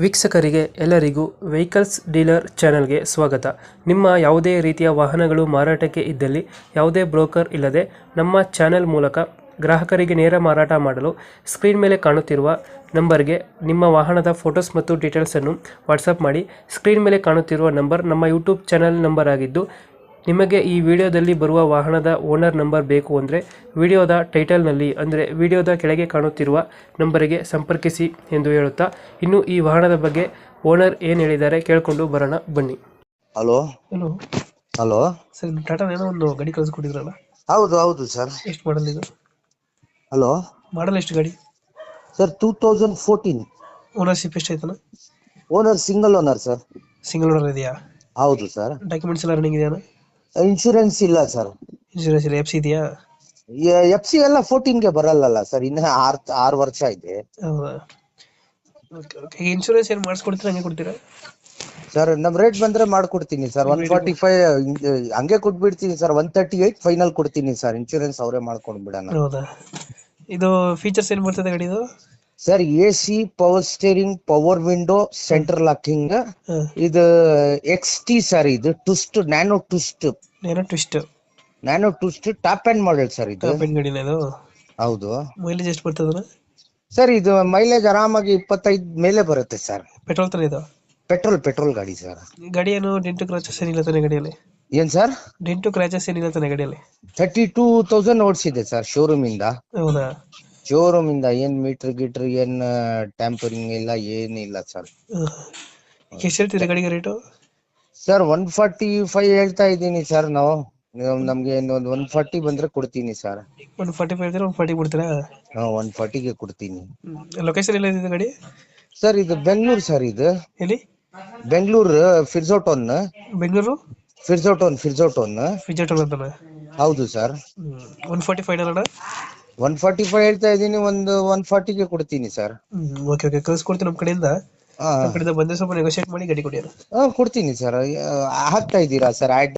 ವೀಕ್ಷಕರಿಗೆ ಎಲ್ಲರಿಗೂ vehicles dealer ಚಾನೆಲ್ಗೆ ಸ್ವಾಗತ. ನಿಮ್ಮ ಯಾವುದೇ ರೀತಿಯ ವಾಹನಗಳು ಮಾರಾಟಕ್ಕೆ ಇದ್ದಲ್ಲಿ ಯಾವುದೇ ಬ್ರೋಕರ್ ಇಲ್ಲದೆ ನಮ್ಮ ಚಾನೆಲ್ ಮೂಲಕ ಗ್ರಾಹಕರಿಗೆ ನೇರ ಮಾರಾಟ ಮಾಡಲು ಸ್ಕ್ರೀನ್ ಮೇಲೆ ಕಾಣುತ್ತಿರುವ ನಂಬರ್ಗೆ ನಿಮ್ಮ ವಾಹನದ ಫೋಟೋಸ್ ಮತ್ತು ಡೀಟೇಲ್ಸನ್ನು ವಾಟ್ಸಪ್ ಮಾಡಿ. ಸ್ಕ್ರೀನ್ ಮೇಲೆ ಕಾಣುತ್ತಿರುವ ನಂಬರ್ ನಮ್ಮ ಯೂಟ್ಯೂಬ್ ಚಾನೆಲ್ ನಂಬರ್ ಆಗಿದ್ದು, ನಿಮಗೆ ಈ ವಿಡಿಯೋದಲ್ಲಿ ಬರುವ ವಾಹನದ ಓನರ್ ನಂಬರ್ ಬೇಕು ಅಂದರೆ ವಿಡಿಯೋದ ಟೈಟಲ್ನಲ್ಲಿ ಅಂದರೆ ವಿಡಿಯೋದ ಕೆಳಗೆ ಕಾಣುತ್ತಿರುವ ನಂಬರಿಗೆ ಸಂಪರ್ಕಿಸಿ ಎಂದು ಹೇಳುತ್ತಾ, ಇನ್ನು ಈ ವಾಹನದ ಬಗ್ಗೆ ಓನರ್ ಏನು ಹೇಳಿದ್ದಾರೆ ಕೇಳಿಕೊಂಡು ಬರೋಣ ಬನ್ನಿ. ಹಲೋ ಹಲೋ ಹಲೋ ಸರ್, ನಿಮ್ಮ ಟಾಟಾ ಏನೋ ಒಂದು ಗಾಡಿ ಕಳಿಸ್ಕೊಟ್ಟಿದ್ರಲ್ಲ, ಹೌದು ಹೌದು ಸರ್. ಎಷ್ಟು ಮಾಡಲ್ ಇದು? ಹಲೋ ಮಾಡಲ್ ಎಷ್ಟು ಗಾಡಿ? ಸರ್ 2014. ಓನರ್ಶಿಪ್ ಎಷ್ಟು ಆಯ್ತಾನ? Owner single owner sir. Single owner ಇದೆಯಾ? ಹೌದು ಸರ್. ಡಾಕ್ಯುಮೆಂಟ್ಸ್ ಎಲ್ಲ ರನ್ನಿಂಗ್ ಇದೆಯಾ? ಇನ್ಶೂರೆನ್ಸ್ ಇಲ್ಲ ಸರ್. ಇನ್ಶೂರೆನ್ಸ್ ಇಲ್ಲ. ಎಫ್ ಸಿ ಇದೆಯಾ? ಎಫ್ ಸಿ ಎಲ್ಲ 14ಗೆ ಬರಲ್ಲ ಸರ್, ಇನ್ನ 6 ವರ್ಷ ಇದೆ. ಹೌದಾ? ಓಕೆ. ಇನ್ಶೂರೆನ್ಸ್ ಏನು ಮಾಡಿಸ್ಕೊಡ್ತೀರಾ, ಹಂಗೆ ಕೊಡ್ತೀರಾ? ಸರ್ ನಮ್ ರೇಟ್ ಬಂದ್ರೆ ಮಾಡ್ಕೊಡ್ತೀನಿ ಸರ್. 145 ಹಂಗೆ ಕೊಟ್ಬಿಡ್ತೀನಿ ಸರ್. 138 ಫೈನಲ್ ಕೊಡ್ತೀನಿ ಸರ್. ಇನ್ಶೂರೆನ್ಸ್ ಅವರೇ ಮಾಡ್ಕೊಂಡ್ ಬಿಡೋಣ. ಹೌದಾ? ಇದು ಫೀಚರ್ಸ್ ಏನು ಬರ್ತದೆ ಗಾಡಿದು? Sir AC, power steering, power window, centre locking. ಇದು XT ಸರ್. ಇದು twist, nano twist. Nano twist top and model sir. ಇದು ಟಾಪ್ ಎಂಡ್ ಗಾಡಿನ ಇದು? ಹೌದು. ಮೈಲೇಜ್ ಎಷ್ಟು ಬರ್ತದ ಸರ್ ಇದು ಮೈಲೇಜ್ ಆರಾಮಾಗಿ 25 ಮೇಲೆ ಬರುತ್ತೆ ಸರ್. ಪೆಟ್ರೋಲ್ ತಾನೆ ಇದು? ಪೆಟ್ರೋಲ್ ಗಾಡಿ ಸರ್. ಗಾಡಿ ಏನು ಡೆಂಟು ಕ್ರಾಚಸ್ ಏನಿಲ್ಲ ತಾನೆ ಗಾಡಿಯಲ್ಲಿ? ಏನ್ ಸರ್? ಡೆಂಟು ಕ್ರಾಚಸ್ ಏನಿಲ್ಲ ತಾನೆ ಗಾಡಿಯಲ್ಲಿ? 32,000 ಓಡಿಸಿದೆ ಸರ್ ಶೋರೂಮ್ ಇಂದ. ಹೌದಾ? ಶೋರೂಮ್ ಇಂದ ಏನ್ ಮೀಟರ್ ಏನ್ ಟ್ಯಾಂಪರಿಂಗ್ ಇಲ್ಲ, ಏನಿಲ್ಲ ಸರ್. ಎಷ್ಟು ಹೇಳ್ತೀರಾ ಗಾಡಿಗೆ ರೇಟು? ಸರ್ 145 ಹೇಳ್ತಾ ಇದ್ದೀನಿ ಸರ್. ನಮ್ಗೆ 140 ಬಂದ್ರೆ ಕೊಡ್ತೀನಿ ಸರ್. 145 ಹೇಳ್ತೀರಾ? 140 ಕೊಡ್ತೀರಾ? 140ಗೆ ಕೊಡ್ತೀನಿ. ಲೊಕೇಶನ್ ಎಲ್ಲ ಇದೆ ಗಾಡಿ? ಸರ್ ಇದು ಬೆಂಗಳೂರು ಸರ್. ಇದು ಎಲ್ಲಿ? ಬೆಂಗಳೂರು ಫಿರ್ಜೋಟೋನ್. ಬೆಂಗಳೂರು ಫಿರ್ಜೋಟೋನ್ ಫಿಜೆಟಲ್ ಅಂತಾನೆ? ಹೌದು ಸರ್. 140 ಫೈನಲ್ ಅಣ್ಣ? 145 ಹೇಳ್ತಾ ಇದ್ದೀನಿ. 140ಗೆ ಕೊಡ್ತೀನಿ ಸರ್. ಓಕೆ ಓಕೆ, ಕಳ್ಸ್ಕೊಡ್ತೀನಿ ನಮ್ಮ ಕಡೆಯಿಂದ. ನಮ್ಮ ಕಡೆಯಿಂದ ಬಂದ್ರೆ ಸ್ವಲ್ಪ ನೆಗೋಶಿಯೇಟ್ ಮಾಡಿ ಗಾಡಿ ಕೊಡಿ. ಕೊಡ್ತೀನಿ ಸರ್. ಹಾಕ್ತಾ ಇದ್ದೀರಾ ಸರ್ ಆಡ್?